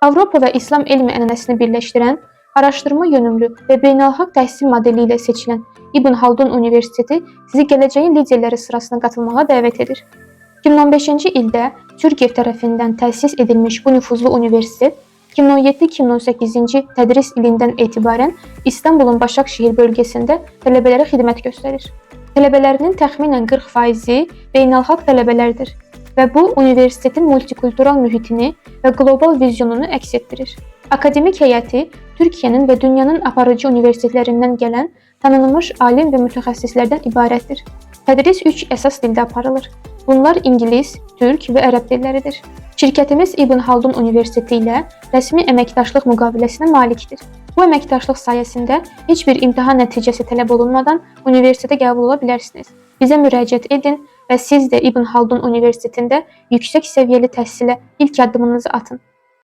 Avropa və İslam elmi ənənəsini birləşdirən, araşdırma yönümlü və beynəlxalq təhsil modeli ilə seçilən İbn Haldun Universiteti sizi gələcəyin liderləri sırasına qatılmağa dəvət edir. 2015-ci ildə Türkiyev tərəfindən təsis edilmiş bu nüfuzlu universitet 2017-2018-ci tədris ilindən etibarən İstanbulun Başakşehir bölgəsində tələbələrə xidmət göstərir. Tələbələrinin təxminən 40%-i beynəlxalq tələbələrdir və bu universitetin multikultural mühitini və qlobal vizyonunu əks etdirir. Akademik heyəti Türkiyənin və dünyanın aparıcı universitetlərindən gələn tanınmış alim və mütəxəssislərdən ibarətdir. Tədris 3 əsas dildə aparılır. Bunlar ingilis, türk və ərəb dilləridir. Şirkətimiz İbn Haldun Universiteti ilə rəsmi əməkdaşlıq müqaviləsinə malikdir. Bu əməkdaşlıq sayəsində heç bir imtahan nəticəsi tələb olunmadan universitetə qəbul ola bilərsiniz. Bizə müraciət edin və siz də İbn Haldun Universitetində yüksək səviyyəli təhsilə ilk addımınızı atın.